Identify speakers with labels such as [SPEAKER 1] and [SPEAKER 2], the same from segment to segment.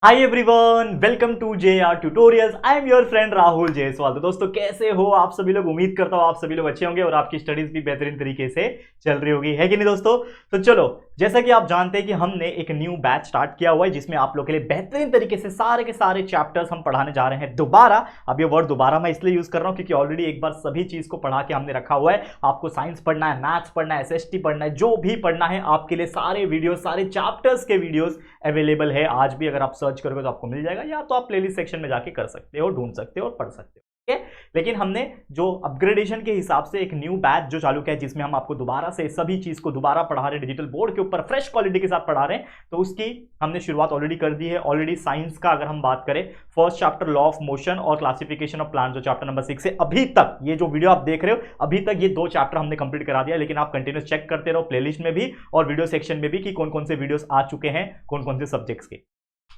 [SPEAKER 1] Hi everyone, welcome to JR tutorials. I am your friend Rahul Jaiswal. तो दोस्तों कैसे हो आप सभी लोग? उम्मीद करता हूँ आप सभी लोग अच्छे होंगे और आपकी स्टडीज भी बेहतरीन तरीके से चल रही होगी, है कि नहीं दोस्तों? तो चलो, जैसा कि आप जानते हैं कि हमने एक न्यू बैच स्टार्ट किया हुआ है जिसमें आप लोग के लिए बेहतरीन तरीके से सारे के सारे चैप्टर्स हम पढ़ाने जा रहे हैं दोबारा। अब ये वर्ड दोबारा मैं इसलिए यूज कर रहा हूँ क्योंकि ऑलरेडी एक बार सभी चीज को पढ़ा के हमने रखा हुआ है। आपको साइंस पढ़ना है, मैथ्स पढ़ना है, SST पढ़ना है, जो भी पढ़ना है आपके लिए सारे वीडियो, सारे चैप्टर्स के वीडियोस अवेलेबल है। आज भी अगर आप सर्च करोगे तो आपको मिल जाएगा, या तो आप प्लेलिस्ट सेक्शन में जाके कर सकते हो, ढूंढ सकते हो और पढ़ सकते हो। ठीक है, लेकिन हमने जो अपग्रेडेशन के हिसाब से एक न्यू बैच जो चालू किया है जिसमें हम आपको दोबारा से सभी चीज को दोबारा पढ़ा रहे हैं, डिजिटल बोर्ड के ऊपर फ्रेश क्वालिटी के साथ पढ़ा रहे हैं। तो उसकी हमने शुरुआत ऑलरेडी कर दी है। ऑलरेडी साइंस का अगर हम बात करें, first chapter law of motion और क्लासिफिकेशन ऑफ प्लांट जो चैप्टर नंबर 6 से अभी तक ये जो वीडियो आप देख रहे हो, अभी तक ये 2 चैप्टर हमने कंप्लीट करा दिया। लेकिन आप कंटिन्यूस चेक करते रहो प्लेलिस्ट में भी और वीडियो सेक्शन में भी कि कौन कौन से वीडियोस आ चुके हैं, कौन कौन से सब्जेक्ट्स के।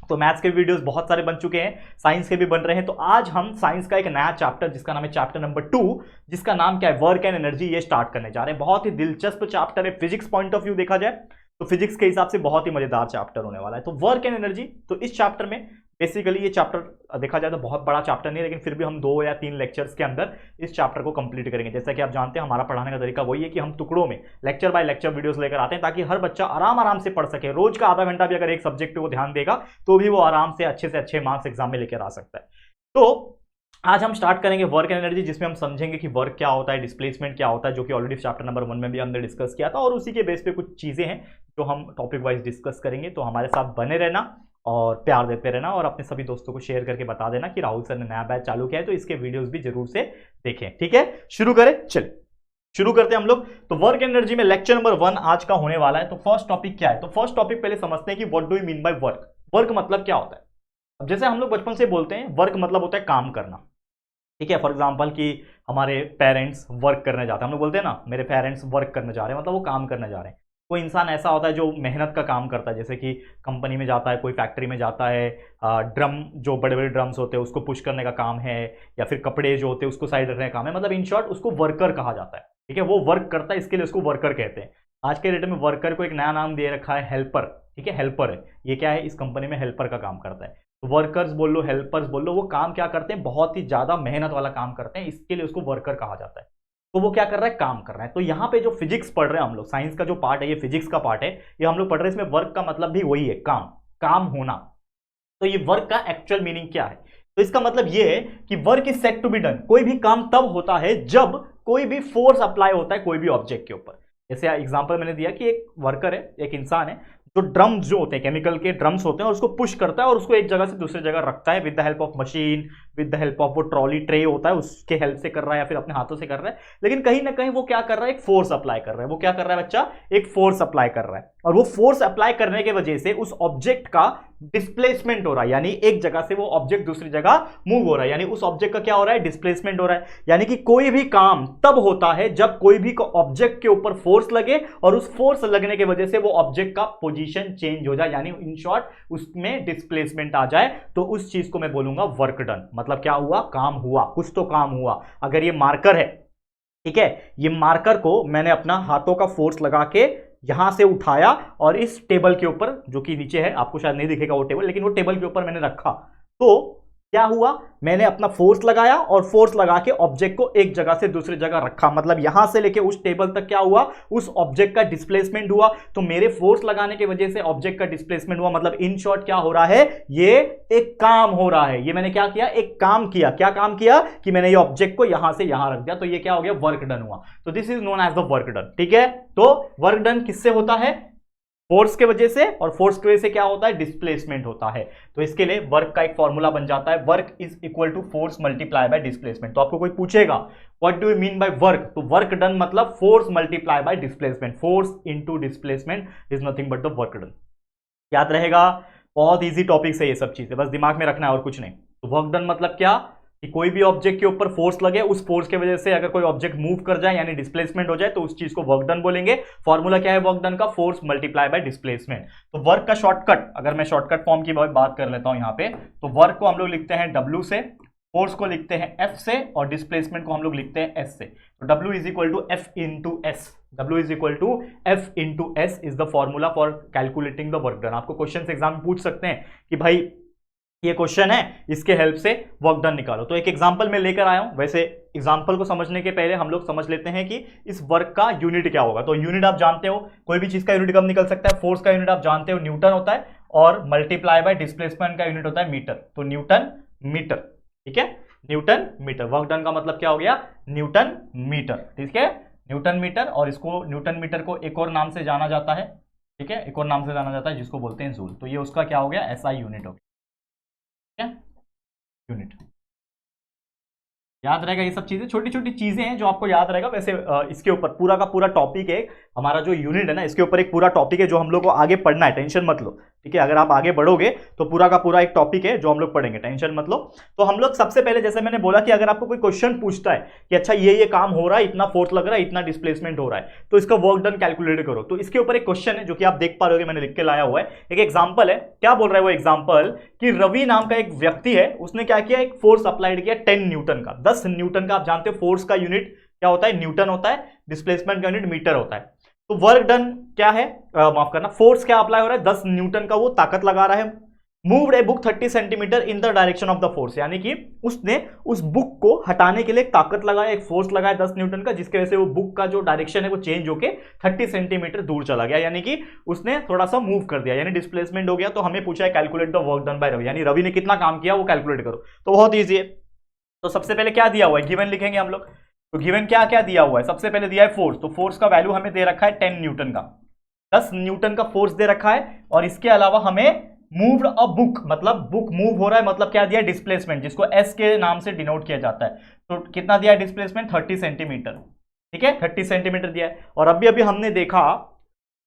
[SPEAKER 1] तो मैथ्स के वीडियोस बहुत सारे बन चुके हैं, साइंस के भी बन रहे हैं। तो आज हम साइंस का एक नया चैप्टर जिसका नाम है चैप्टर नंबर 2, जिसका नाम क्या है, वर्क एंड एनर्जी, ये स्टार्ट करने जा रहे हैं। बहुत ही दिलचस्प चैप्टर है। फिजिक्स पॉइंट ऑफ व्यू देखा जाए तो फिजिक्स के हिसाब से बहुत ही मजेदार चैप्टर होने वाला है। तो वर्क एंड एनर्जी, तो इस चैप्टर में बेसिकली ये चैप्टर देखा जाए तो बहुत बड़ा चैप्टर नहीं है, लेकिन फिर भी हम 2 या 3 लेक्चर्स के अंदर इस चैप्टर को कंप्लीट करेंगे। जैसा कि आप जानते हैं हमारा पढ़ाने का तरीका वही है कि हम टुकड़ों में लेक्चर बाय लेक्चर वीडियोस लेकर आते हैं ताकि हर बच्चा आराम आराम से पढ़ सके। रोज का आधा घंटा भी अगर एक सब्जेक्ट पे वो ध्यान देगा तो भी वो आराम से अच्छे मार्क्स एग्जाम में लेकर आ सकता है। तो आज हम स्टार्ट करेंगे वर्क एंड एनर्जी, जिसमें हम समझेंगे कि वर्क क्या होता है, डिस्प्लेसमेंट क्या होता है, जो कि ऑलरेडी चैप्टर नंबर 1 में भी हमने डिस्कस किया था। और उसी के बेस पे कुछ चीजें हैं जो हम टॉपिक वाइज डिस्कस करेंगे। तो हमारे साथ बने रहना और प्यार देते रहना और अपने सभी दोस्तों को शेयर करके बता देना कि राहुल सर ने नया बैच चालू किया है, तो इसके वीडियोस भी जरूर से देखें। ठीक है, शुरू करें। चलिए शुरू करते हैं हम लोग। तो वर्क एनर्जी में लेक्चर नंबर 1 आज का होने वाला है। तो फर्स्ट टॉपिक क्या है? तो फर्स्ट टॉपिक पहले समझते हैं कि what do you mean by work. Work मतलब क्या होता है? अब जैसे हम लोग बचपन से बोलते हैं, वर्क मतलब होता है काम करना। ठीक है, फॉर एग्जाम्पल कि हमारे पेरेंट्स वर्क करने जाते हैं, हम लोग बोलते हैं ना मेरे पेरेंट्स वर्क करने जा रहे हैं, मतलब वो काम करने जा रहे हैं। कोई इंसान ऐसा होता है जो मेहनत का काम करता है, जैसे कि कंपनी में जाता है, कोई फैक्ट्री में जाता है, ड्रम जो बड़े बड़े ड्रम्स होते हैं उसको पुश करने का काम है, या फिर कपड़े जो होते हैं उसको साइड रखने का काम है। मतलब इन शॉर्ट उसको वर्कर कहा जाता है। ठीक है, वो वर्क करता है, इसके लिए उसको वर्कर कहते हैं। आज के डेट में वर्कर को एक नया नाम दे रखा है, हेल्पर। ठीक है, हेल्पर है, ये क्या है, इस कंपनी में हेल्पर का काम करता है। वर्कर्स बोल लो, हेल्पर्स बोल लो, वो काम क्या करते हैं, बहुत ही ज्यादा मेहनत वाला काम करते हैं, इसके लिए उसको वर्कर कहा जाता है। तो वो क्या कर रहा है, काम कर रहा है। तो यहाँ पे जो फिजिक्स पढ़ रहे हैं हम लोग, साइंस का जो पार्ट है, ये फिजिक्स का पार्ट है, ये हम लोग पढ़ रहे हैं। इसमें वर्क का मतलब भी वही है, काम, काम होना। तो ये वर्क का एक्चुअल मीनिंग क्या है? तो इसका मतलब ये है कि work is set to be done. कोई भी काम तब होता है जब कोई भी फोर्स अप्लाई होता है कोई भी ऑब्जेक्ट के ऊपर। जैसे एग्जांपल मैंने दिया कि एक वर्कर है, एक इंसान है जो ड्रम्स जो होते हैं, केमिकल के ड्रम्स होते हैं, और उसको पुश करता है और उसको एक जगह से दूसरी जगह रखता है with the help of machine, with the help of वो ट्रॉली ट्रे होता है उसके हेल्प से कर रहा है या फिर अपने हाथों से कर रहा है। लेकिन कहीं ना कहीं वो क्या कर रहा है, एक फोर्स अप्लाई कर रहा है। वो क्या कर रहा है बच्चा, एक फोर्स अप्लाई कर रहा है। और वो फोर्स अप्लाई करने की वजह से उस ऑब्जेक्ट का डिस्प्लेसमेंट हो रहा है, यानी एक जगह से वो ऑब्जेक्ट दूसरी जगह मूव हो रहा है, यानी उस ऑब्जेक्ट का क्या हो रहा है, डिस्प्लेसमेंट हो रहा है। यानी कि कोई भी काम तब होता है जब कोई भी ऑब्जेक्ट के ऊपर फोर्स लगे और उस फोर्स लगने की वजह से वो ऑब्जेक्ट का पोजीशन चेंज हो जाए, यानी इन शॉर्ट उसमें डिस्प्लेसमेंट आ जाए। तो उस चीज को मैं बोलूंगा वर्क डन। मतलब क्या हुआ, काम हुआ, कुछ तो काम हुआ। अगर ये मार्कर है, ठीक है, ये मार्कर को मैंने अपना हाथों का फोर्स लगा के यहां से उठाया और इस टेबल के ऊपर, जो कि नीचे है, आपको शायद नहीं दिखेगा वो टेबल, लेकिन वो टेबल के ऊपर मैंने रखा, तो क्या हुआ, मैंने अपना फोर्स लगाया और फोर्स लगा के ऑब्जेक्ट को एक जगह से दूसरी जगह रखा। मतलब यहां से लेके उस टेबल तक क्या हुआ, उस ऑब्जेक्ट का डिस्प्लेसमेंट हुआ। तो मेरे फोर्स लगाने की वजह से ऑब्जेक्ट का डिस्प्लेसमेंट हुआ। मतलब इन शॉर्ट क्या हो रहा है, ये एक काम हो रहा है। ये मैंने क्या किया, एक काम किया। क्या काम किया कि मैंने ये ऑब्जेक्ट को यहां से यहां रख दिया, तो ये क्या हो गया, वर्क डन हुआ। तो this is known as the work done. ठीक है, तो वर्क डन किससे होता है, फोर्स के वजह से, और फोर्स की वजह से क्या होता है, डिस्प्लेसमेंट होता है। तो इसके लिए वर्क का एक फॉर्मूला बन जाता है, work is equal to force multiply by displacement. तो आपको कोई पूछेगा what do you mean by work, तो वर्क डन मतलब force multiply by displacement. Force into displacement is nothing but the work done. याद रहेगा, बहुत इजी टॉपिक है ये सब चीजें, बस दिमाग में रखना है और कुछ नहीं। तो वर्क डन मतलब क्या कि कोई भी ऑब्जेक्ट के ऊपर फोर्स लगे, उस फोर्स के वजह से अगर कोई ऑब्जेक्ट मूव कर जाए यानी डिस्प्लेसमेंट हो जाए, तो उस चीज को वर्क डन बोलेंगे। फॉर्मूला क्या है वर्क डन का, फोर्स मल्टीप्लाई बाय डिस्प्लेसमेंट। तो वर्क का शॉर्टकट, अगर मैं शॉर्टकट फॉर्म की बात कर लेता हूं यहां पे, तो वर्क को हम लोग लिखते हैं W से, फोर्स को लिखते हैं F से, और डिस्प्लेसमेंट को हम लोग लिखते हैं S से। तो W is equal to F into S। W is equal to F into S is the formula for calculating the work done. आपको क्वेश्चन एग्जाम में पूछ सकते हैं कि भाई ये क्वेश्चन है, इसके हेल्प से वर्क डन निकालो। तो एक एग्जांपल मैं लेकर आया हूं। वैसे एग्जांपल को समझने के पहले हम लोग समझ लेते हैं कि इस वर्क का यूनिट क्या होगा। तो यूनिट आप जानते हो, कोई भी चीज का यूनिट कब निकल सकता है। फोर्स का यूनिट आप जानते हो न्यूटन होता है, और मल्टीप्लाई बाय डिस्प्लेसमेंट का यूनिट होता है मीटर। तो न्यूटन मीटर, ठीक है, न्यूटन मीटर। वर्क डन का मतलब क्या हो गया, न्यूटन मीटर, ठीक है, न्यूटन मीटर। और इसको न्यूटन मीटर को एक और नाम से जाना जाता है, ठीक है, एक और नाम से जाना जाता है जिसको बोलते हैं जूल। तो ये उसका क्या हो गया, एसआई यूनिट हो गया, यूनिट। याद रहेगा, ये सब चीजें छोटी छोटी चीजें हैं जो आपको याद रहेगा। वैसे इसके ऊपर पूरा का पूरा टॉपिक है हमारा जो यूनिट है ना, इसके ऊपर एक पूरा टॉपिक है जो हम लोग को आगे पढ़ना है, टेंशन मत लो, ठीक है। अगर आप आगे बढ़ोगे तो पूरा का पूरा एक टॉपिक है जो हम लोग पढ़ेंगे, टेंशन मत लो। तो हम लोग सबसे पहले, जैसे मैंने बोला कि अगर आपको कोई क्वेश्चन पूछता है कि अच्छा ये काम हो रहा है, इतना फोर्स लग रहा है, इतना डिस्प्लेसमेंट हो रहा है, तो इसका वर्क डन कैलकुलेट करो। तो इसके ऊपर एक क्वेश्चन है जो कि आप देख पा रहे हो, मैंने लिख के लाया हुआ है। एक एग्जाम्पल है, क्या बोल रहा है वो एग्जाम्पल, कि रवि नाम का एक व्यक्ति है, उसने क्या किया, एक फोर्स अप्लाइड किया 10 न्यूटन का। 10 न्यूटन का, आप जानते हो फोर्स का यूनिट क्या होता है, न्यूटन होता है, डिस्प्लेसमेंट का यूनिट मीटर होता है। तो वर्क डन क्या है, माफ करना, फोर्स क्या अप्लाई हो रहा है, 10 न्यूटन का वो ताकत लगा रहा है। Moved a book 30 centimetre in the direction of the force, यानी कि उसने उस बुक को हटाने के लिए एक ताकत लगाया, एक फोर्स लगाया 10 न्यूटन का, जिसकी वजह से वो बुक का जो डायरेक्शन है वो चेंज होके 30 सेंटीमीटर दूर चला गया, यानी कि उसने थोड़ा सा मूव कर दिया, यानी डिस्प्लेसमेंट हो गया। तो हमें पूछा है calculate the work done by Ravi, यानी रवि ने कितना काम किया वो कैलकुलेट करो। तो बहुत ईजी है। तो सबसे पहले क्या दिया हुआ है, गिवन लिखेंगे हम लोग। तो गिवन क्या क्या दिया हुआ है, सबसे पहले दिया है फोर्स। तो फोर्स का वैल्यू हमें दे रखा है 10 न्यूटन का, 10 न्यूटन का फोर्स दे रखा है। और इसके अलावा हमें मूव्ड अ बुक, मतलब बुक मूव हो रहा है, मतलब क्या दिया, डिस्प्लेसमेंट, जिसको एस के नाम से डिनोट किया जाता है। तो कितना दिया है डिस्प्लेसमेंट, 30 सेंटीमीटर, ठीक है, 30 सेंटीमीटर दिया है। और अभी अभी हमने देखा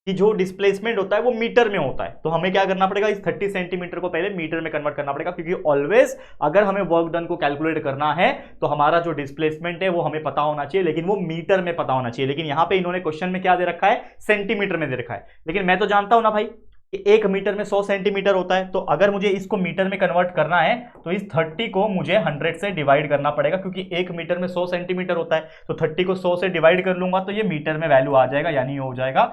[SPEAKER 1] कि जो डिस्प्लेसमेंट होता है वो मीटर में होता है। तो हमें क्या करना पड़ेगा, इस 30 सेंटीमीटर को पहले मीटर में कन्वर्ट करना पड़ेगा, क्योंकि ऑलवेज अगर हमें वर्क डन को कैलकुलेट करना है तो हमारा जो डिस्प्लेसमेंट है वो हमें पता होना चाहिए, लेकिन वो मीटर में पता होना चाहिए। लेकिन यहां पे इन्होंने क्वेश्चन में क्या दे रखा है, सेंटीमीटर में दे रखा है। लेकिन मैं तो जानता हूं ना भाई कि 1 मीटर में 100 सेंटीमीटर होता है। तो अगर मुझे इसको मीटर में कन्वर्ट करना है तो इस 30 को मुझे 100 से डिवाइड करना पड़ेगा, क्योंकि 1 मीटर में 100 सेंटीमीटर होता है। तो 30 को 100 से डिवाइड कर लूंगा तो ये मीटर में वैल्यू आ जाएगा, यानी हो जाएगा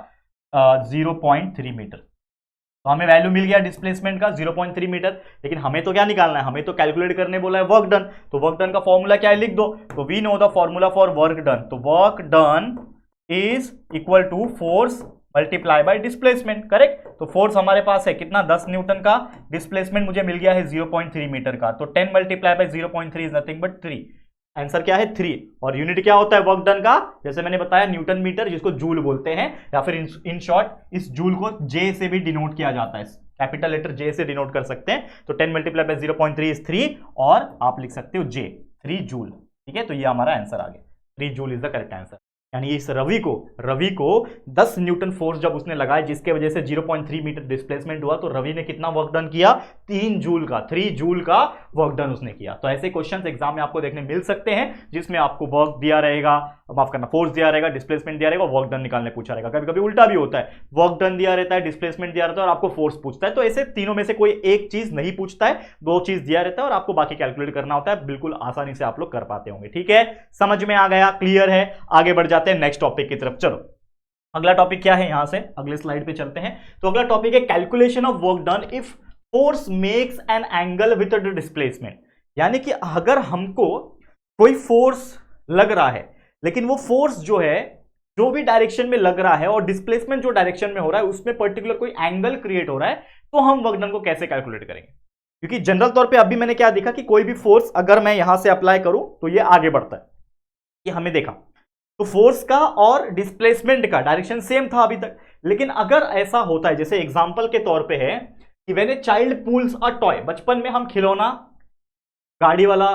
[SPEAKER 1] 0.3 मीटर। तो हमें वैल्यू मिल गया डिस्प्लेसमेंट का 0.3 मीटर। लेकिन हमें तो क्या निकालना है, हमें तो कैलकुलेट करने बोला है वर्क डन। तो वर्क डन का फॉर्मूला क्या है, लिख दो। तो we know the formula for work done. तो work done is equal to force multiply by displacement, correct. तो फोर्स हमारे पास है कितना, 10 न्यूटन का, डिस्प्लेसमेंट मुझे मिल गया है 0.3 मीटर का। तो 10 multiply by 0.3 is nothing but 3। Answer क्या है, 3। और यूनिट क्या होता है वर्क डन का, जैसे मैंने बताया न्यूटन मीटर, जिसको जूल बोलते हैं, या फिर इन शॉर्ट इस जूल को जे से भी डिनोट किया जाता है, कैपिटल लेटर जे से डिनोट कर सकते हैं। तो 10 मल्टीप्लाई बाय 0.3 इज 3, और आप लिख सकते हो जे, 3 जूल, ठीक है। तो ये हमारा आंसर आ गया, 3 joule is the correct answer. यानी इस रवि को 10 न्यूटन फोर्स जब उसने लगाया, जिसके वजह से 0.3 मीटर डिस्प्लेसमेंट हुआ, तो रवि ने कितना वर्क डन किया, 3 जूल का वर्क डन उसने किया। तो ऐसे क्वेश्चंस एग्जाम में आपको देखने मिल सकते हैं, जिसमें आपको वर्क दिया रहेगा, माफ करना, फोर्स दिया रहेगा, डिस्प्लेसमेंट दिया रहेगा, वर्क डन निकालने पूछा रहेगा। कभी कभी उल्टा भी होता है, वर्क डन दिया रहता है, डिस्प्लेसमेंट दिया रहता है और आपको फोर्स पूछता है। तो ऐसे तीनों में से कोई एक चीज नहीं पूछता है, 2 चीज दिया रहता है और आपको बाकी कैलकुलेट करना होता है। बिल्कुल आसानी से आप लोग कर पाते होंगे, ठीक है, समझ में आ गया, क्लियर है। आगे बढ़ जाते हैं नेक्स्ट टॉपिक की तरफ। चलो अगला टॉपिक क्या है, यहां से अगले स्लाइड पे चलते हैं। तो अगला टॉपिक है calculation of work done if force makes an angle with the displacement. यानी कि अगर हमको कोई फोर्स लग रहा है, लेकिन वो फोर्स जो है, जो भी डायरेक्शन में लग रहा है और डिस्प्लेसमेंट जो डायरेक्शन में हो रहा है, उसमें पर्टिकुलर कोई एंगल क्रिएट हो रहा है, तो हम वर्क डन को कैसे कैलकुलेट करेंगे। क्योंकि जनरल तौर पे अभी मैंने क्या देखा कि कोई भी फोर्स अगर मैं यहां से अप्लाई करूं तो ये आगे बढ़ता है, ये हमें देखा। तो फोर्स का और डिस्प्लेसमेंट का डायरेक्शन सेम था अभी तक। लेकिन अगर ऐसा होता है, जैसे एग्जांपल के तौर पे है कि when a child pools a toy, बचपन में हम खिलौना, गाड़ी वाला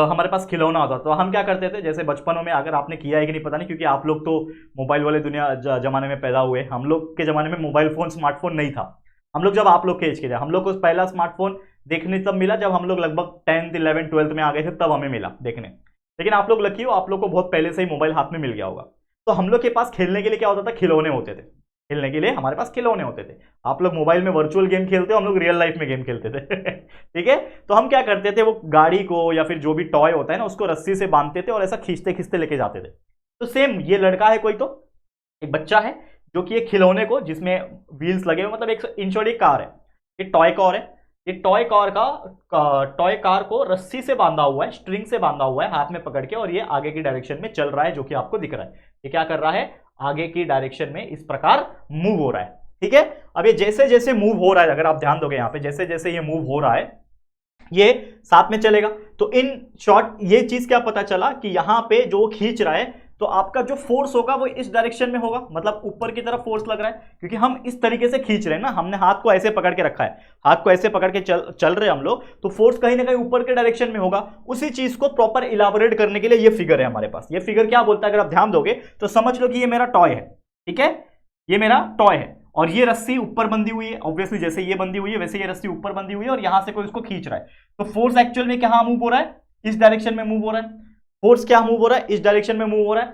[SPEAKER 1] हमारे पास खिलौना होता, तो हम क्या करते थे, जैसे बचपनों में, अगर आपने किया है कि नहीं पता नहीं, क्योंकि आप लोग तो मोबाइल वाले दुनिया जमाने में पैदा हुए, हम लोग के जमाने में मोबाइल फोन, स्मार्टफोन नहीं था। हम लोग जब आप लोग के एज के थे, हम लोग को पहला स्मार्टफोन देखने तब मिला जब हम लोग लगभग 10th 11th 12th में आ गए थे, तब हमें मिला देखने। लेकिन आप लोग लकी हो, आप लोग को बहुत पहले से ही मोबाइल हाथ में मिल गया होगा। तो हम लोग के पास खेलने के लिए क्या होता था, खिलौने होते थे। खेलने के लिए हमारे पास खिलौने होते थे। आप लोग मोबाइल में वर्चुअल गेम खेलते हो, हम लोग रियल लाइफ में गेम खेलते थे ठीक है। तो हम क्या करते थे, वो गाड़ी को या फिर जो भी टॉय होता है ना, उसको रस्सी से बांधते थे और ऐसा खींचते खींचते लेके जाते थे। तो सेम ये लड़का है कोई, तो एक बच्चा है जो कि एक खिलौने को, जिसमें व्हील्स लगे हुए, मतलब एक इन शॉर्ट एक कार है, एक टॉय कार है, ये टॉय कार को रस्सी से बांधा हुआ है, स्ट्रिंग से बांधा हुआ है हाथ में पकड़ के, और ये आगे की डायरेक्शन में चल रहा है, जो कि आपको दिख रहा है। ये क्या कर रहा है, आगे की डायरेक्शन में इस प्रकार मूव हो रहा है। ठीक है, अब ये जैसे जैसे मूव हो रहा है, अगर आप ध्यान दोगे यहां पे, जैसे जैसे ये मूव हो रहा है ये साथ में चलेगा। तो इन शॉर्ट ये चीज क्या पता चला कि यहां पे जो खींच रहा है, तो आपका जो फोर्स होगा वो इस डायरेक्शन में होगा, मतलब ऊपर की तरफ फोर्स लग रहा है, क्योंकि हम इस तरीके से खींच रहे हैं ना, हमने हाथ को ऐसे पकड़ के रखा है, हाथ को ऐसे पकड़ के चल रहे हैं हम लोग, तो फोर्स कहीं ना कहीं ऊपर के डायरेक्शन में होगा। उसी चीज को प्रॉपर इलाबोरेट करने के लिए ये फिगर है हमारे पास। ये फिगर क्या बोलता है, अगर आप ध्यान दोगे तो समझ लो कि ये मेरा टॉय है। ठीक है, ये मेरा टॉय है, और ये रस्सी ऊपर बंधी हुई है, ऑब्वियसली जैसे ये बंधी हुई है वैसे ये रस्सी ऊपर बंधी हुई है, और यहां से कोई इसको खींच रहा है। तो फोर्स एक्चुअल में कहां मूव हो रहा है, इस डायरेक्शन में मूव हो रहा है। फोर्स क्या मूव हो रहा है, इस डायरेक्शन में मूव हो रहा है,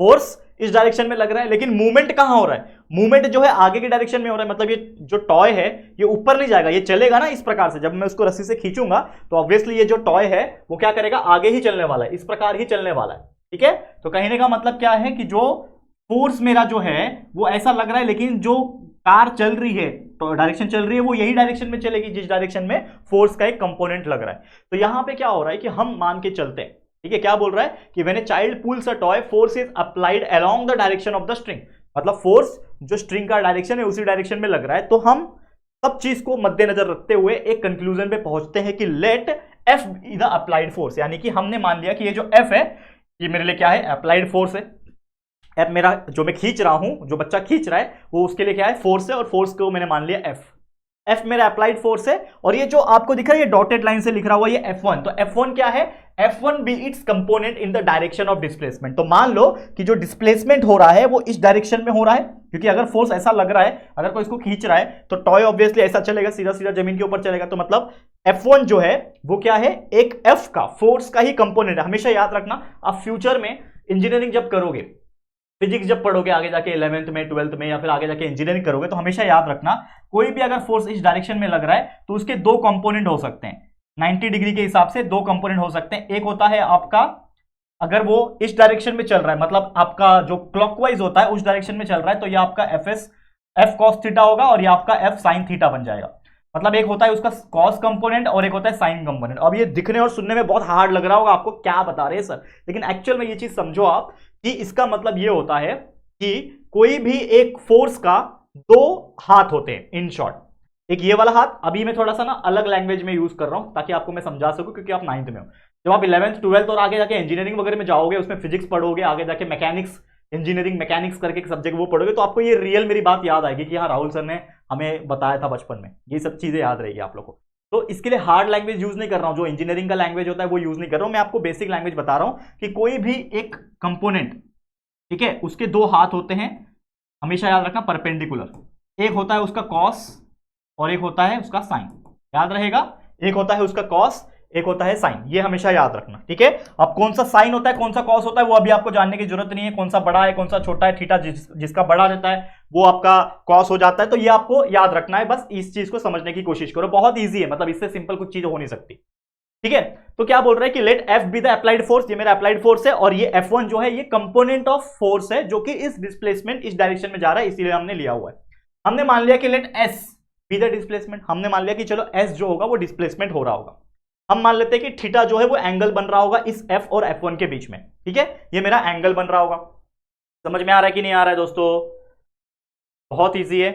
[SPEAKER 1] फोर्स इस डायरेक्शन में लग रहा है, लेकिन मूवमेंट कहां हो रहा है, मूवमेंट जो है आगे की डायरेक्शन में हो रहा है। मतलब ये जो टॉय है ये ऊपर नहीं जाएगा, ये चलेगा ना इस प्रकार से। जब मैं उसको रस्सी से खींचूंगा तो ऑब्वियसली ये जो टॉय है वो क्या करेगा, आगे ही चलने वाला है, इस प्रकार ही चलने वाला है। ठीक है, तो कहने का मतलब क्या है कि जो फोर्स मेरा जो है वो ऐसा लग रहा है, लेकिन जो कार चल रही है, तो डायरेक्शन चल रही है, वो यही डायरेक्शन में चलेगी जिस डायरेक्शन में फोर्स का एक कंपोनेंट लग रहा है। तो यहां पे क्या हो रहा है कि हम मान के चलते हैं, ठीक है, क्या बोल रहा है कि when a child pools a toy force is applied along the direction of the string, मतलब फोर्स जो स्ट्रिंग का डायरेक्शन है उसी डायरेक्शन में लग रहा है। तो हम सब चीज को मद्देनजर रखते हुए एक कंक्लूजन पे पहुंचते हैं कि let F be the applied force, यानी कि हमने मान लिया कि ये जो एफ है ये मेरे लिए क्या है, अप्लाइड फोर्स है। एफ मेरा जो मैं खींच रहा हूं, जो बच्चा खींच रहा है वो उसके लिए क्या है, फोर्स है, और फोर्स को मैंने मान लिया एफ। एफ मेरा अप्लाइड फोर्स है, और ये जो आपको दिख रहा है ये डॉटेड लाइन से लिख रहा हुआ ये F1, तो F1 क्या है, F1 be its component in the direction of displacement. तो मान लो कि जो डिस्प्लेसमेंट हो रहा है वो इस डायरेक्शन में हो रहा है, क्योंकि अगर फोर्स ऐसा लग रहा है, अगर कोई इसको खींच रहा है तो टॉय ऑब्वियसली ऐसा चलेगा, सीधा सीधा जमीन के ऊपर चलेगा। तो मतलब F1 जो है वो क्या है, एक F का फोर्स का ही कंपोनेंट है। हमेशा याद रखना, आप फ्यूचर में इंजीनियरिंग जब करोगे, फिजिक्स जब पढ़ोगे आगे जाके 11th में 12th में, या फिर आगे जाके इंजीनियरिंग करोगे, तो हमेशा याद रखना कोई भी अगर फोर्स इस डायरेक्शन में लग रहा है तो उसके दो कंपोनेंट हो सकते हैं। 90 डिग्री के हिसाब से दो कंपोनेंट हो सकते हैं। एक होता है आपका, अगर वो इस डायरेक्शन में चल रहा है, मतलब आपका जो क्लॉकवाइज होता है उस डायरेक्शन में चल रहा है, तो ये आपका एफ कॉस थीटा होगा, और ये आपका एफ साइन थीटा बन जाएगा। मतलब एक होता है उसका कॉस कंपोनेंट और एक होता है साइन कंपोनेंट। अब ये दिखने और सुनने में बहुत हार्ड लग रहा होगा आपको, क्या बता रहे हैं सर, लेकिन एक्चुअल में ये चीज समझो आप कि इसका मतलब ये होता है कि कोई भी एक फोर्स का दो हाथ होते हैं इन शॉर्ट। एक ये वाला हाथ, अभी मैं थोड़ा सा ना अलग लैंग्वेज में यूज कर रहा हूं ताकि आपको मैं समझा सकूं, क्योंकि आप 9th में हो। जब आप 11th 12th और आगे जाके इंजीनियरिंग वगैरह में जाओगे, उसमें फिजिक्स पढ़ोगे, आगे जाके मैकेनिक्स, इंजीनियरिंग मैकेनिक्स करके एक सब्जेक्ट वो पढ़ोगे, तो आपको ये रियल मेरी बात याद आएगी कि हाँ राहुल सर ने हमें बताया था बचपन में, ये सब चीजें याद रहेगी आप लोग को। तो इसके लिए हार्ड लैंग्वेज यूज नहीं कर रहा हूं, जो इंजीनियरिंग का लैंग्वेज होता है वो यूज नहीं कर रहा हूं, मैं आपको बेसिक लैंग्वेज बता रहा हूं कि कोई भी एक कंपोनेंट, ठीक है, उसके दो हाथ होते हैं, हमेशा याद रखना परपेंडिकुलर। एक होता है उसका कॉस और एक होता है उसका साइन, याद रहेगा, एक होता है उसका कॉस, एक होता है साइन, ये हमेशा याद रखना। ठीक है, अब कौन सा साइन होता है कौन सा कॉस होता है वो अभी आपको जानने की जरूरत नहीं है, कौन सा बड़ा है कौन सा छोटा है। थीटा जिसका बड़ा रहता है वो आपका कॉस हो जाता है, तो ये आपको याद रखना है, बस इस चीज को समझने की कोशिश करो, बहुत ईजी है, मतलब इससे सिंपल कुछ चीज हो नहीं सकती। ठीक है, तो क्या बोल रहे हैं कि let F be the applied force, ये मेरा अप्लाइड फोर्स है, और ये F1 जो है ये कंपोनेंट ऑफ फोर्स है जो कि इस डिस्प्लेसमेंट इस डायरेक्शन में जा रहा है, इसीलिए हमने लिया हुआ है। हमने मान लिया कि let S be the displacement, हमने मान लिया कि चलो एस जो होगा वो डिस्प्लेसमेंट हो रहा होगा। हम मान लेते हैं कि थीटा जो है वो एंगल बन रहा होगा इस एफ और F1 के बीच में। ठीक है, ये मेरा एंगल बन रहा होगा। समझ में आ रहा है कि नहीं आ रहा है दोस्तों, बहुत ईजी है,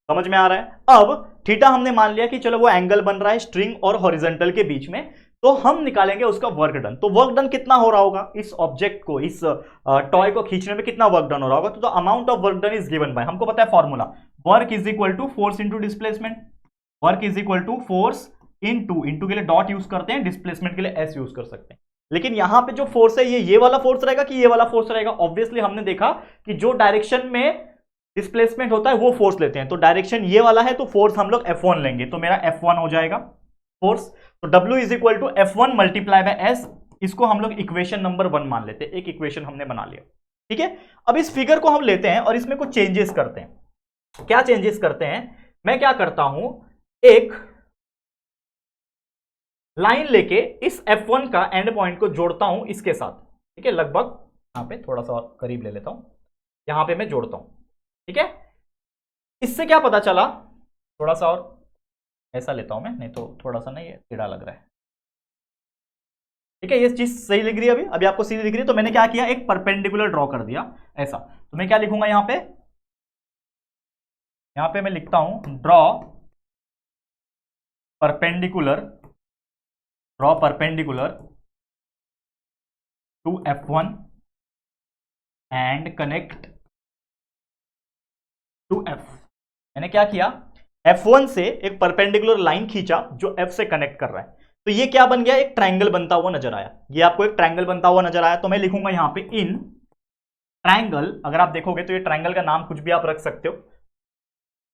[SPEAKER 1] समझ में आ रहा है। अब थीटा हमने मान लिया कि चलो वो एंगल बन रहा है स्ट्रिंग और हॉरिजॉन्टल के बीच में, तो हम निकालेंगे उसका वर्क डन। तो वर्क डन कितना हो रहा होगा, इस ऑब्जेक्ट को, इस टॉय को खींचने में कितना वर्क डन हो रहा होगा, तो amount of work done is given by, हमको पता है formula, work is equal to force into displacement, work is equal to force into के लिए डॉट यूज करते हैं, डिस्प्लेसमेंट के लिए एस यूज कर सकते हैं। लेकिन यहां पे जो फोर्स है ये वाला फोर्स रहेगा कि ये वाला फोर्स रहेगा, ऑब्वियसली हमने देखा कि जो डायरेक्शन में डिस्प्लेसमेंट होता है वो फोर्स लेते हैं, तो डायरेक्शन ये वाला है तो फोर्स हम लोग F1 लेंगे, तो मेरा F1 हो जाएगा फोर्स। तो W is equal to F1 multiply by S, इसको हम लोग इक्वेशन नंबर 1 मान लेते हैं, एक इक्वेशन हमने बना लिया। ठीक है, अब इस फिगर को हम लेते हैं और इसमें कुछ चेंजेस करते हैं। क्या चेंजेस करते हैं, मैं क्या करता हूं, एक लाइन लेके इस F1 का एंड पॉइंट को जोड़ता हूं इसके साथ। ठीक है, लगभग यहां पे थोड़ा सा और करीब ले लेता हूं, यहां पे मैं जोड़ता हूं। ठीक है, इससे क्या पता चला, थोड़ा सा और ऐसा लेता हूं मैं, नहीं तो थोड़ा सा नहीं टेढ़ा लग रहा है। ठीक है, ये चीज सही लग रही है अभी आपको सीधी दिख रही है। तो मैंने क्या किया, एक परपेंडिकुलर ड्रॉ कर दिया ऐसा। तो मैं क्या लिखूंगा यहां पे मैं लिखता हूं draw perpendicular to F1 and connect to F। मैंने क्या किया, F1 से एक परपेंडिकुलर लाइन खींचा जो F से कनेक्ट कर रहा है। तो ये क्या बन गया, एक ट्रायंगल बनता हुआ नजर आया। ये आपको एक ट्रायंगल बनता हुआ नजर आया। तो मैं लिखूंगा यहां पे इन ट्रायंगल। अगर आप देखोगे तो ये ट्रायंगल का नाम कुछ भी आप रख सकते हो,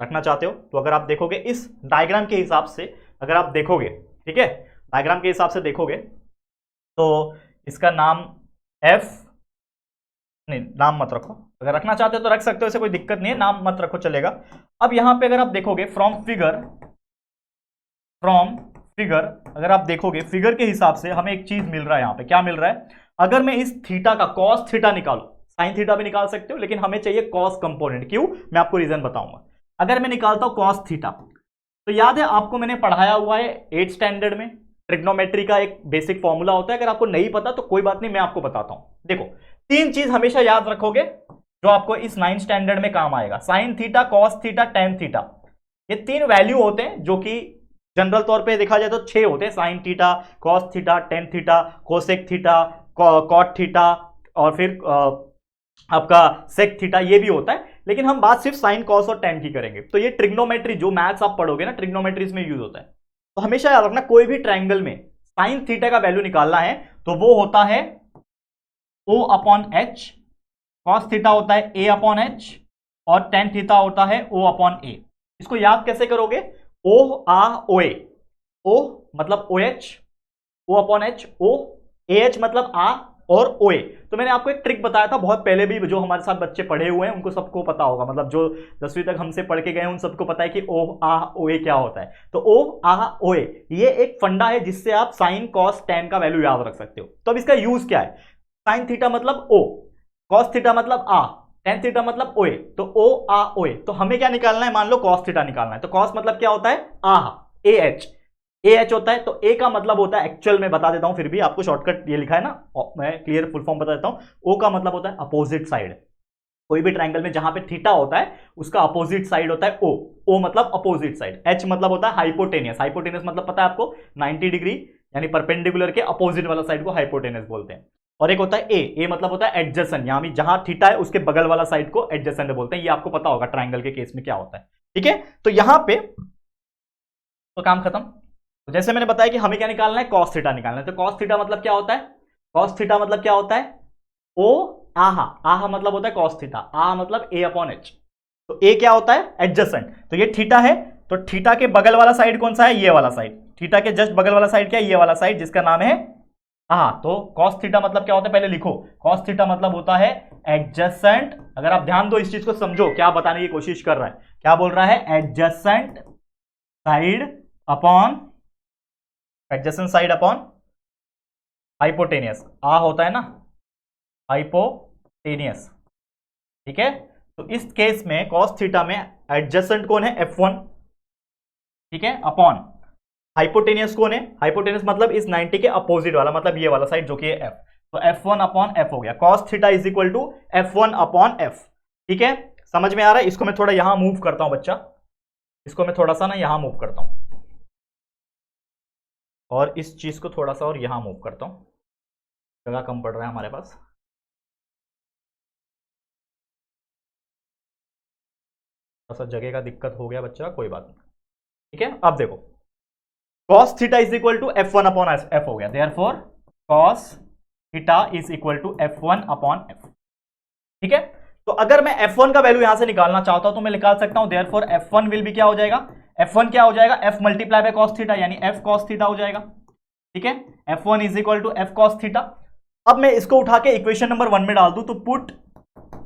[SPEAKER 1] रखना चाहते हो तो। अगर आप देखोगे इस डायग्राम के हिसाब से, अगर आप देखोगे, ठीक है, डायग्राम के हिसाब से देखोगे तो इसका नाम F, नहीं नाम मत रखो, अगर रखना चाहते हो तो रख सकते हो, ऐसे कोई दिक्कत नहीं है, नाम मत रखो चलेगा। अब यहां पे अगर आप देखोगे फ्रॉम फिगर, अगर आप देखोगे फिगर के हिसाब से हमें एक चीज मिल रहा है। यहां पे क्या मिल रहा है, अगर मैं इस थीटा का कॉस थीटा निकालू, साइन थीटा भी निकाल सकते हो लेकिन हमें चाहिए कॉस कंपोनेंट। क्यों, मैं आपको रीजन बताऊंगा। अगर मैं निकालता हूं कॉस थीटा, तो याद है आपको मैंने पढ़ाया हुआ है 8th स्टैंडर्ड में, ट्रिग्नोमेट्री का एक बेसिक फॉर्मूला होता है। अगर आपको नहीं पता तो कोई बात नहीं, मैं आपको बताता हूं। देखो, 3 चीज हमेशा याद रखोगे जो आपको इस 9th स्टैंडर्ड में काम आएगा। Sign theta, cos theta, tan theta, ये 3 वैल्यू होते हैं जो कि जनरल तौर पे देखा जाए तो 6 होते हैं। Sine theta, cos theta, tan theta, cosec theta, cot theta, और फिर आपका सेक थीटा, ये भी होता है। लेकिन हम बात सिर्फ साइन, कॉस और टेन की करेंगे। तो ये ट्रिग्नोमेट्री जो मैथ्स आप पढ़ोगे ना, ट्रिग्नोमेट्री में यूज होता है। तो हमेशा याद रखना, कोई भी ट्रायंगल में साइन थीटा का वैल्यू निकालना है तो वो होता है O upon H, cos theta होता है A अपॉन एच, और टेन थीटा होता है O अपॉन ए। इसको याद कैसे करोगे, O आ ओ ए, O मतलब OH, O upon H, O, AH मतलब आ, और OA। तो मैंने आपको एक ट्रिक बताया था बहुत पहले भी, जो हमारे साथ बच्चे पढ़े हुए हैं उनको सबको पता होगा, मतलब जो 10वीं तक हमसे पढ़ के गए हैं उन सबको पता है कि O आ OA क्या होता है। तो O आ OA ये एक फंडा है जिससे आप साइन, कॉस, टेन का वैल्यू याद रख सकते हो। तो अब इसका यूज क्या है, साइन थीटा मतलब O, कॉस थीटा मतलब आ, टेन थीटा मतलब OA। तो O आ OA, तो हमें क्या निकालना है, मान लो कॉस थीटा निकालना है। तो कॉस मतलब क्या होता है, आ, AH होता है। तो A का मतलब होता है, एक्चुअल में बता देता हूं, फिर भी आपको शॉर्टकट ये लिखा है ना, मैं क्लियर फुल फॉर्म बता देता हूं। O का मतलब होता है अपोजिट साइड। कोई भी ट्रायंगल में जहां पे थीटा होता है उसका अपोजिट साइड होता है O मतलब अपोजिट साइड। H मतलब होता है हाइपोटेनियस। हाइपोटेनियस मतलब पता है आपको, 90 डिग्री, यानी परपेंडिकुलर के अपोजिट वाला साइड को हाइपोटेनियस बोलते हैं। और एक होता है ए मतलब होता है एडजेसेंट, यानी जहां थीटा है उसके बगल वाला साइड को एडजेसेंट बोलते हैं। ये आपको पता होगा ट्रायंगल के केस में क्या होता है। ठीक है, तो यहां पे तो काम खत्म। तो जैसे मैंने बताया कि हमें क्या निकालना है, कॉस थीटा निकालना है। तो कॉस थीटा मतलब क्या होता है, कॉस थीटा मतलब क्या होता है, ओ आहा मतलब होता है कॉस थीटा, आ मतलब ए अपॉन एच। तो ए क्या होता है, एडजेसेंट। तो ये थीटा है, तो थीटा के बगल वाला साइड कौन सा है, ये वाला साइड। थीटा के जस्ट बगल वाला साइड क्या है, ये वाला साइड, जिसका नाम है तो कॉस थीटा मतलब क्या होता है, पहले लिखो। कॉस थीटा मतलब होता है एडजेसेंट। अगर आप ध्यान दो, इस चीज को समझो, क्या बताने की कोशिश कर रहा है, क्या बोल रहा है, adjacent side upon, adjacent side upon hypotenuse. आ होता है ना हाइपोटेनियस। ठीक है, तो इस केस में कॉस थीटा में एडजेसेंट कौन है, F1, ठीक है, अपॉन हाइपोटेनियस कौन है, हाइपोटेनियस मतलब इस 90 के अपोजिट वाला, मतलब ये वाला साइड जो कि है F। तो F1 अपॉन F हो गया। Cos theta is equal to F1 upon F। ठीक है, समझ में आ रहा है। इसको मैं थोड़ा यहां मूव करता हूं बच्चा, इसको मैं थोड़ा सा ना यहां मूव करता हूं, और इस चीज को थोड़ा सा और यहां मूव करता हूं, जगह कम पड़ रहा है हमारे पास। थोड़ा सा जगह का दिक्कत हो गया बच्चा, कोई बात नहीं। ठीक है, अब देखो, cos theta is equal to F1 upon F हो गया। Therefore cos theta is equal to F1 upon F। ठीक है, तो अगर मैं F1 का वैल्यू यहां से निकालना चाहता हूं तो मैं निकाल सकता हूं। देयरफॉर F1 विल भी क्या हो जाएगा, F1 क्या हो जाएगा, F multiply by cos theta, यानी F cos थीटा हो जाएगा। ठीक है, F1 is equal to F cos theta. अब मैं इसको उठा के इक्वेशन नंबर 1 में डाल दूं, तो पुट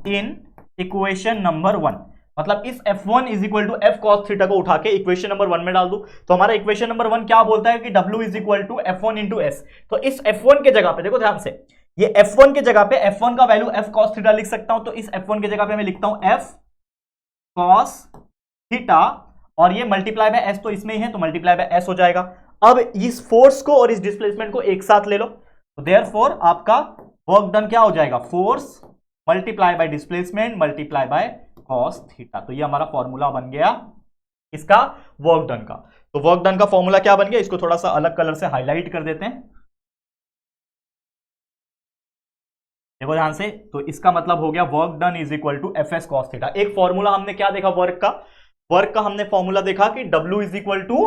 [SPEAKER 1] इन इक्वेशन नंबर 1, मतलब इस F1 is equal to F cos theta को उठा के इक्वेशन नंबर 1 में डाल दूं। तो हमारा इक्वेशन नंबर 1 क्या बोलता है कि W is equal to F1 into S। तो इस F1 के जगह पे देखो ध्यान से, ये F1 के जगह पे F1 का वैल्यू F cos थीटा लिख सकता हूं। तो इस F1 के जगह पे मैं लिखता हूं F cos थीटा और ये मल्टीप्लाई बाय एस तो इसमें ही है, तो मल्टीप्लाई बाय एस हो जाएगा। अब इस फोर्स को और इस डिस्प्लेसमेंट को एक साथ ले लो, तो देयरफॉर आपका वर्क डन क्या हो जाएगा, force multiply by displacement multiply by cos theta. तो ये हमारा फॉर्मूला बन गया इसका वर्क डन का। तो वर्क डन का फॉर्मूला क्या बन गया, इसको थोड़ा सा अलग कलर से हाईलाइट कर देते हैं, देखो ध्यान से। तो इसका मतलब हो गया work done is equal to F S cos theta. एक फॉर्मूला हमने क्या देखा वर्क का हमने फॉर्मूला देखा कि W is equal to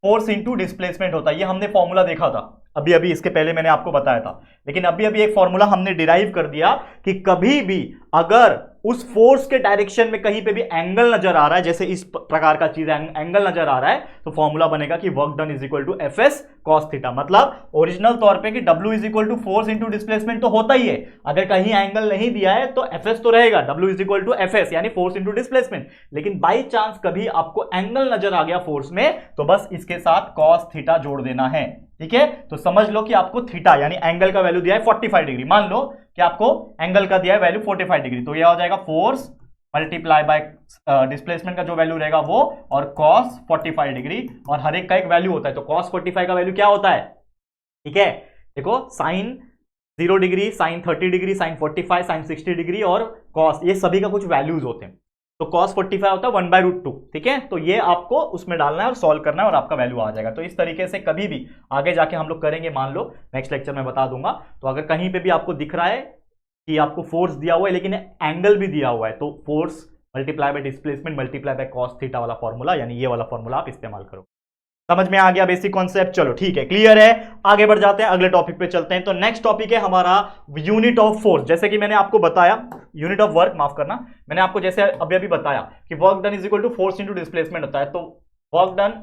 [SPEAKER 1] force into displacement होता है, ये हमने फॉर्मूला देखा था अभी इसके पहले मैंने आपको बताया था। लेकिन अभी एक फॉर्मूला हमने डिराइव कर दिया कि कभी भी अगर उस फोर्स के डायरेक्शन में कहीं पे भी एंगल नजर आ रहा है, जैसे इस प्रकार का चीज एंगल नजर आ रहा है, तो फॉर्मूला बनेगा कि work done is equal to F S cos theta. मतलब ओरिजिनल तौर पे कि W is equal to force into displacement तो होता ही है, अगर कहीं एंगल नहीं दिया है तो एफ एस तो रहेगा, W is equal to F S यानी फोर्स इंटू डिस्प्लेसमेंट। लेकिन बाई चांस कभी आपको एंगल नजर आ गया फोर्स में, तो बस इसके साथ कॉस थीटा जोड़ देना है, ठीक है। तो समझ लो कि आपको थीटा यानी एंगल का वैल्यू दिया है 45 डिग्री, मान लो कि आपको एंगल का दिया है वैल्यू 45 डिग्री, तो यह हो जाएगा फोर्स मल्टीप्लाई बाय डिस्प्लेसमेंट का जो वैल्यू रहेगा वो, और कॉस 45 डिग्री, और हर एक का एक वैल्यू होता है। तो कॉस 45 का वैल्यू क्या होता है, ठीक है, देखो sine 0 degree, sine 30 degree, sine 45, sine 60 degree और कॉस, ये सभी का कुछ वैल्यूज होते हैं। तो cos 45 होता है 1/√2, ठीक है। तो ये आपको उसमें डालना है और सॉल्व करना है और आपका वैल्यू आ जाएगा। तो इस तरीके से कभी भी आगे जाके हम लोग करेंगे, मान लो नेक्स्ट लेक्चर में बता दूंगा। तो अगर कहीं पे भी आपको दिख रहा है कि आपको फोर्स दिया हुआ है लेकिन एंगल भी दिया हुआ है, तो force multiply by displacement multiply by cos theta वाला फॉर्मूला यानी ये वाला फॉर्मूला आप इस्तेमाल करो। समझ में आ गया बेसिक कॉन्सेप्ट, चलो ठीक है, क्लियर है। आगे बढ़ जाते हैं, अगले टॉपिक पे चलते हैं। तो नेक्स्ट टॉपिक है हमारा यूनिट ऑफ फोर्स। जैसे कि मैंने आपको बताया, यूनिट ऑफ वर्क, माफ करना, मैंने आपको जैसे अभी बताया कि work done is equal to force into displacement होता है, तो work done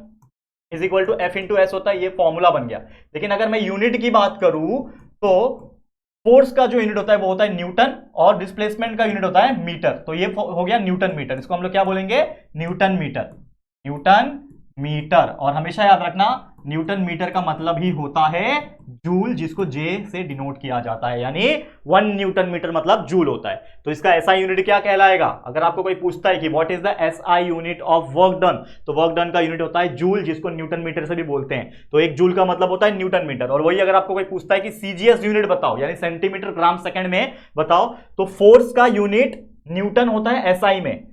[SPEAKER 1] is equal to F into S होता है, ये फॉर्मूला बन गया। लेकिन अगर मैं यूनिट की बात करूं तो फोर्स का जो यूनिट होता है वो होता है न्यूटन, और डिस्प्लेसमेंट का यूनिट होता है मीटर। तो ये हो गया न्यूटन मीटर, इसको हम लोग क्या बोलेंगे, न्यूटन मीटर, न्यूटन मीटर। और हमेशा याद रखना न्यूटन मीटर का मतलब ही होता है जूल, जिसको जे से डिनोट किया जाता है, यानी 1 न्यूटन मीटर मतलब जूल होता है। तो इसका एसआई यूनिट क्या कहलाएगा, अगर आपको कोई पूछता है कि what is the SI unit of work done, तो वर्क डन का यूनिट होता है जूल, जिसको न्यूटन मीटर से भी बोलते हैं। तो एक जूल का मतलब होता है न्यूटन मीटर। और वही अगर आपको कोई पूछता है कि सीजीएस यूनिट बताओ यानी सेंटीमीटर ग्राम सेकंड में बताओ, तो फोर्स का यूनिट न्यूटन होता है एसआई में,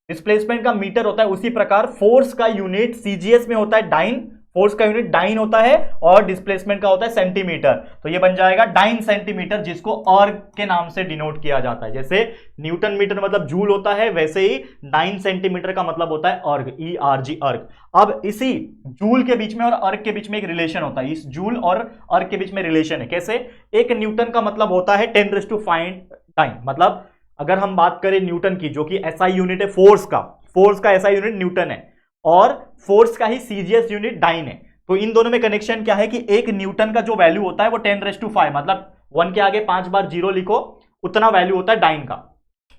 [SPEAKER 1] डिस्प्लेसमेंट का मीटर होता है। उसी प्रकार फोर्स का यूनिट सीजीएस में होता है डाइन, फोर्स का यूनिट डाइन होता है, और डिस्प्लेसमेंट का होता है सेंटीमीटर। तो ये बन जाएगा डाइन सेंटीमीटर, जिसको अर्ग के नाम से डिनोट किया जाता है। जैसे न्यूटन मीटर मतलब जूल होता है, वैसे ही डाइन सेंटीमीटर का मतलब होता है अर्ग, ERG अर्ग। अब इसी जूल के बीच में और अर्ग के बीच में एक रिलेशन होता है, इस जूल और अर्ग के बीच में रिलेशन है। कैसे, एक न्यूटन का मतलब होता है 10⁵ डाइन, मतलब अगर हम बात करें न्यूटन की, जो कि एसआई यूनिट है फोर्स का एसआई यूनिट न्यूटन है, और फोर्स का ही सीजीएस यूनिट डाइन है। तो इन दोनों में कनेक्शन क्या है कि एक न्यूटन का जो वैल्यू होता है वो 10⁵, मतलब 1 के आगे 5 बार 0 लिखो, उतना वैल्यू होता है डाइन का।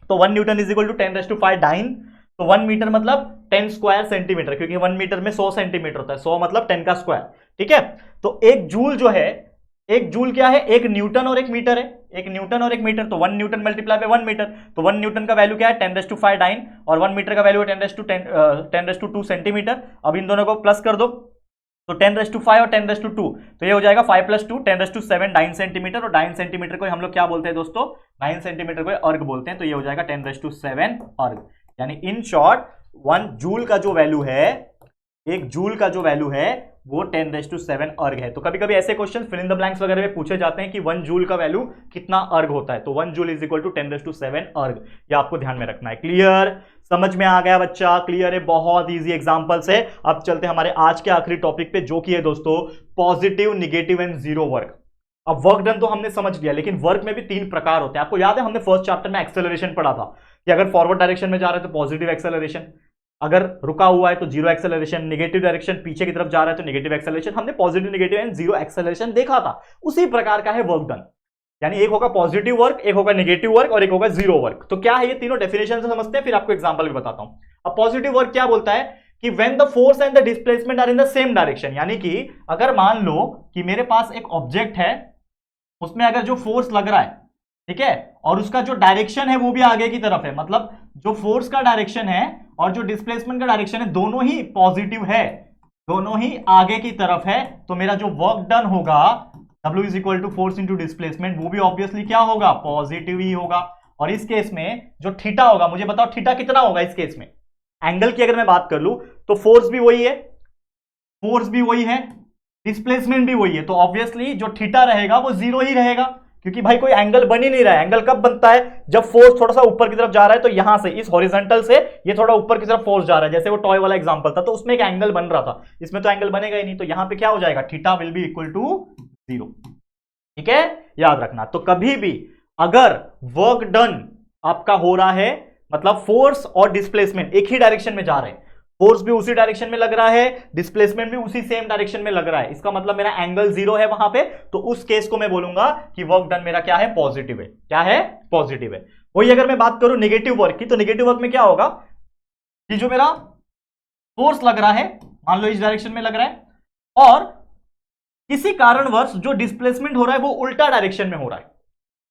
[SPEAKER 1] तो 1 newton is equal to 10⁵ dyne. तो 1 मीटर मतलब 10 स्क्वायर सेंटीमीटर, क्योंकि 1 मीटर में 100 सेंटीमीटर होता है, 100 मतलब 10 का स्क्वायर, ठीक है। तो एक जूल जो है, एक जूल क्या है, एक न्यूटन और एक मीटर है, एक न्यूटन और एक मीटर। तो 1 न्यूटन मल्टीप्लाई बाय 1 मीटर, तो 1 न्यूटन का वैल्यू क्या है 10⁵ डाइन, और 1 मीटर का वैल्यू है 10⁻² सेंटीमीटर। अब इन दोनों को प्लस कर दो, तो 10⁵ और 10⁻², तो ये हो जाएगा 5 + 2 10⁻7 डाइन सेंटीमीटर। और डाइन सेंटीमीटर को हम लोग क्या बोलते हैं दोस्तों, डाइन सेंटीमीटर को अर्ग बोलते हैं। तो ये हो जाएगा 10⁻7 अर्ग। यानी इन शॉर्ट 1 जूल का जो वैल्यू है, एक जूल का जो वैल्यू है वो 10⁻7 अर्ग है। तो कभी कभी ऐसे question fill in the blanks वगैरह में पूछे जाते हैं कि 1 जूल का वैल्यू कितना अर्ग होता है, तो 1 जूल इज इक्वल टू 10⁻7 अर्ग। ये आपको ध्यान में रखना है। क्लियर, समझ में आ गया बच्चा, क्लियर है, बहुत इजी एग्जांपल्स है। अब चलते हैं हमारे आज के आखिरी टॉपिक पे, जो कि है दोस्तों positive, negative and zero work. अब वर्क डन तो हमने समझ लिया, लेकिन वर्क में भी 3 प्रकार होते हैं। आपको याद है हमने फर्स्ट चैप्टर में एक्सेलरेशन पढ़ा था कि अगर फॉरवर्ड डायरेक्शन में जा रहे हैं तो पॉजिटिव एक्सेलरेशन, अगर रुका हुआ है तो जीरो एक्सेलरेशन, नेगेटिव डायरेक्शन पीछे की तरफ जा रहा है तो नेगेटिव एक्सेलरेशन। हमने positive, negative and zero acceleration देखा था। उसी प्रकार का है वर्क डन, यानी एक होगा पॉजिटिव वर्क, एक होगा नेगेटिव वर्क और एक होगा जीरो वर्क। तो क्या है ये तीनों डेफिनेशन से समझते हैं, फिर आपको एग्जांपल भी बताता हूं। अब पॉजिटिव वर्क क्या बोलता है कि when the force and the displacement are in the same direction, यानी कि अगर मान लो कि मेरे पास एक ऑब्जेक्ट है, उसमें अगर जो फोर्स लग रहा है, ठीक है, और उसका जो डायरेक्शन है वो भी आगे की तरफ है, मतलब जो फोर्स का डायरेक्शन है और जो डिस्प्लेसमेंट का डायरेक्शन है दोनों ही पॉजिटिव है, दोनों ही आगे की तरफ है, तो मेरा जो वर्क डन होगा W is equal to force into displacement वो भी ऑब्वियसली क्या होगा, पॉजिटिव ही होगा। और इस केस में जो थीटा होगा, मुझे बताओ थीटा कितना होगा इस केस में, एंगल की अगर मैं बात कर लूं तो फोर्स भी वही है, फोर्स भी वही है, डिस्प्लेसमेंट भी वही है, तो ऑब्वियसली जो थीटा रहेगा वो जीरो ही रहेगा, क्योंकि भाई कोई एंगल बन ही नहीं रहा है। एंगल कब बनता है, जब फोर्स थोड़ा सा ऊपर की तरफ जा रहा है, तो यहां से इस हॉरिजॉन्टल से ये थोड़ा ऊपर की तरफ फोर्स जा रहा है, जैसे वो टॉय वाला एग्जांपल था, तो उसमें एक एंगल बन रहा था, इसमें तो एंगल बनेगा ही नहीं, तो यहां पे क्या हो जाएगा, theta will be equal to zero. ठीक है, याद रखना। तो कभी भी अगर वर्क डन आपका हो रहा है, मतलब फोर्स और डिस्प्लेसमेंट एक ही डायरेक्शन में जा रहे हैं, फोर्स भी उसी डायरेक्शन में लग रहा है, डिस्प्लेसमेंट भी उसी सेम डायरेक्शन में लग रहा है, इसका मतलब मेरा एंगल जीरो है वहां पे, तो उस केस को मैं बोलूंगा कि वर्क डन मेरा क्या है, पॉजिटिव है। क्या है, पॉजिटिव है। वही अगर मैं बात करूं नेगेटिव वर्क की, तो नेगेटिव वर्क में क्या होगा कि जो मेरा फोर्स लग रहा है, मान लो इस डायरेक्शन में लग रहा है, और किसी कारणवश जो डिस्प्लेसमेंट हो रहा है वो उल्टा डायरेक्शन में हो रहा है,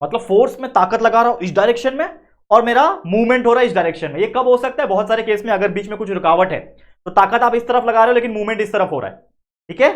[SPEAKER 1] मतलब फोर्स में ताकत लगा रहा हूं इस डायरेक्शन में और मेरा मूवमेंट हो रहा है इस डायरेक्शन में। ये कब हो सकता है, बहुत सारे केस में अगर बीच में कुछ रुकावट है, तो ताकत आप इस तरफ लगा रहे हो लेकिन मूवमेंट इस तरफ हो रहा है। ठीक है,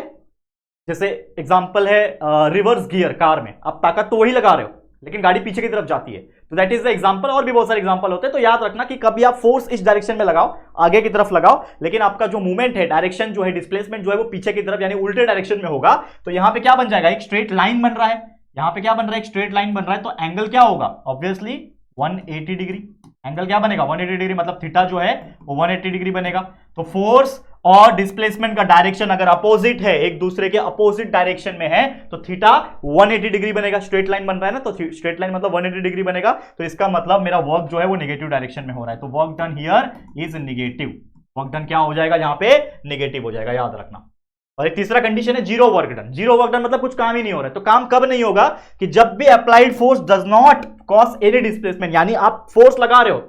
[SPEAKER 1] जैसे एग्जांपल है रिवर्स गियर कार में, आप ताकत तो वही लगा रहे हो लेकिन गाड़ी पीछे की तरफ जाती है, तो दैट इज द एग्जांपल। और भी बहुत सारे एग्जांपल होते हैं, तो याद रखना कि कभी आप फोर्स इस डायरेक्शन में लगाओ, आगे की तरफ लगाओ, लेकिन आपका जो मूवमेंट है, डायरेक्शन जो है, डिस्प्लेसमेंट जो है वो पीछे की तरफ यानी उल्टे डायरेक्शन में होगा, तो यहां पे क्या बन जाएगा, एक स्ट्रेट लाइन बन रहा है, यहां पे क्या बन रहा है, एक स्ट्रेट लाइन बन रहा है, तो एंगल क्या होगा, ऑब्वियसली 180 डिग्री। एंगल क्या बनेगा, 180 डिग्री, मतलब थीटा जो है वो 180 डिग्री बनेगा। तो फोर्स और डिस्प्लेसमेंट का डायरेक्शन अगर अपोजिट है, एक दूसरे के अपोजिट डायरेक्शन में है, तो थीटा 180 डिग्री बनेगा। स्ट्रेट लाइन बन रहा है ना, तो स्ट्रेट लाइन मतलब 180 डिग्री बनेगा, तो इसका मतलब मेरा वर्क जो है वो नेगेटिव डायरेक्शन में हो रहा है, तो work done here is negative. Work done क्या हो जाएगा, यहां पे नेगेटिव हो जाएगा, याद रखना। और एक तीसरा कंडीशन है zero work done. Zero work done मतलब कुछ काम ही नहीं हो रहा है, तो काम कब नहीं होगा, कि जब भी applied force does not cause any displacement, यानी आप फोर्स लगा रहे हो,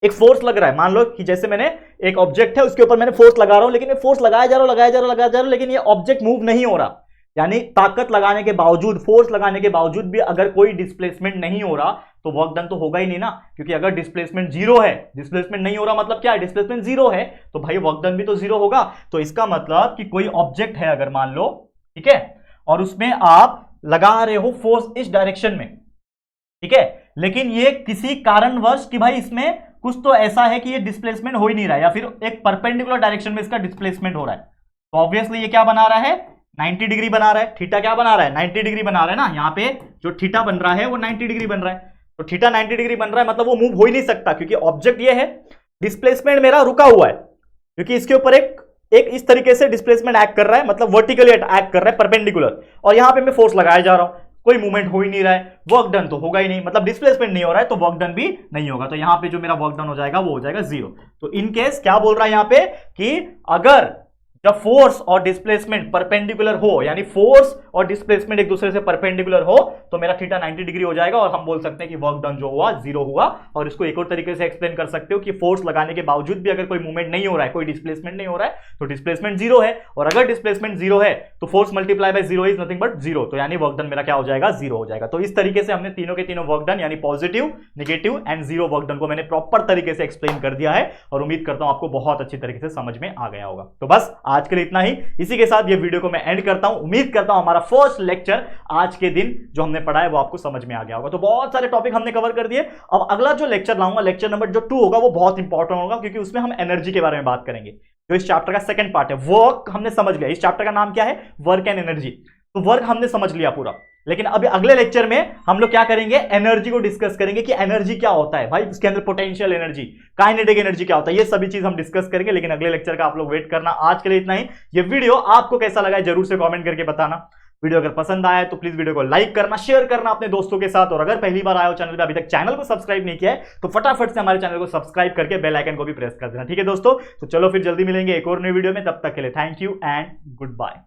[SPEAKER 1] एक फोर्स लग रहा है, मान लो कि जैसे मैंने एक ऑब्जेक्ट है उसके ऊपर मैंने फोर्स लगा रहा हूं, लेकिन मैं फोर्स लगाया जा रहा हूं, लेकिन ये ऑब्जेक्ट मूव नहीं हो रहा, यानी ताकत लगाने के बावजूद, फोर्स लगाने के बावजूद भी अगर कोई डिस्प्लेसमेंट नहीं हो रहा, तो वर्क डन तो होगा ही नहीं ना, क्योंकि अगर डिस्प्लेसमेंट जीरो है, डिस्प्लेसमेंट नहीं हो रहा मतलब क्या है, डिस्प्लेसमेंट जीरो है, तो भाई वर्क डन भी तो जीरो होगा। तो इसका मतलब कि कोई ऑब्जेक्ट है अगर मान लो, ठीक है, और उसमें आप लगा रहे हो फोर्स इस डायरेक्शन में, ठीक है, लेकिन ये किसी कारणवश कि भाई इसमें कुछ तो ऐसा है कि ये डिस्प्लेसमेंट हो ही नहीं रहा है, या फिर एक परपेंडिकुलर डायरेक्शन में इसका डिस्प्लेसमेंट हो रहा है, तो ऑब्वियसली ये क्या बना रहा है, 90 डिग्री बना रहा है। थीटा क्या बना रहा है, 90 डिग्री बना रहा है ना, यहां पे जो थीटा बन रहा है वो 90 डिग्री बन रहा है, तो थीटा 90 डिग्री बन रहा है, मतलब वो मूव हो ही नहीं सकता, क्योंकि ऑब्जेक्ट ये है, डिस्प्लेसमेंट मेरा रुका हुआ है, क्योंकि इसके ऊपर एक इस तरीके से डिस्प्लेसमेंट एक्ट कर रहा है, मतलब वर्टिकली एक्ट कर रहा है, परपेंडिकुलर, और यहां पे मैं फोर्स लगाया जा रहा हूं, कोई मूवमेंट हो ही नहीं रहा है, वर्क डन तो होगा ही नहीं, मतलब डिस्प्लेसमेंट नहीं हो रहा है, तो वर्क डन भी नहीं होगा, तो यहां पे जो मेरा वर्क डन हो जाएगा वो हो जाएगा जीरो। तो इन केस क्या बोल रहा है यहां पे, कि अगर जब फोर्स और डिस्प्लेसमेंट परपेंडिकुलर हो, यानी फोर्स और डिस्प्लेसमेंट एक दूसरे से परपेंडिकुलर हो, तो मेरा थीटा 90 डिग्री हो जाएगा, और हम बोल सकते हैं कि वर्क डन जो हुआ जीरो हुआ। और इसको एक और तरीके से एक्सप्लेन कर सकते हो कि फोर्स लगाने के बावजूद भी अगर कोई मूवमेंट नहीं हो रहा है, कोई डिस्प्लेसमेंट नहीं हो रहा है, तो डिस्प्लेसमेंट जीरो है, और अगर डिस्प्लेसमेंट जीरो है तो force multiply by zero is nothing but zero, तो यानी वर्क डन मेरा क्या हो जाएगा, जीरो हो जाएगा। तो इस तरीके से हमने तीनों के तीनों वर्क डन यानी positive, negative and zero work done को मैंने प्रॉपर तरीके से एक्सप्लेन कर दिया है, और उम्मीद करता हूं आपको बहुत अच्छी तरीके से समझ में आ गया होगा। तो बस आज के लिए इतना ही, इसी के साथ ये वीडियो को मैं एंड करता हूं। उम्मीद करता हूं हमारा फर्स्ट लेक्चर आज के दिन जो हमने पढ़ा है वो आपको समझ में आ गया होगा। तो बहुत सारे टॉपिक हमने कवर कर दिए। अब अगला जो लेक्चर लाऊंगा, लेक्चर नंबर जो 2 होगा, वो बहुत इंपॉर्टेंट होगा, क्योंकि उसमें हम एनर्जी के बारे में बात करेंगे, जो इस चैप्टर का सेकंड पार्ट है। वर्क हमने समझ लिया, इस चैप्टर का नाम क्या है, वर्क एंड एनर्जी, तो वर्क हमने समझ लिया पूरा, लेकिन अभी अगले लेक्चर में हम लोग क्या करेंगे, एनर्जी को डिस्कस करेंगे कि एनर्जी क्या होता है भाई, उसके अंदर पोटेंशियल एनर्जी, काइनेटिक एनर्जी क्या होता है, ये सभी चीज हम डिस्कस करेंगे, लेकिन अगले लेक्चर का आप लोग वेट करना। आज के लिए इतना ही। ये वीडियो आपको कैसा लगा है जरूर से कमेंट करके बताना। वीडियो अगर पसंद आया तो प्लीज वीडियो को लाइक करना, शेयर करना अपने दोस्तों के साथ, और अगर पहली बार आए हो चैनल पे, अभी तक चैनल को सब्सक्राइब नहीं किया है, तो फटाफट से हमारे चैनल को सब्सक्राइब करके बेल आइकन को भी प्रेस कर देना, ठीक है दोस्तों। तो चलो फिर जल्दी मिलेंगे एक और नई वीडियो में, तब तक के लिए thank you and good bye.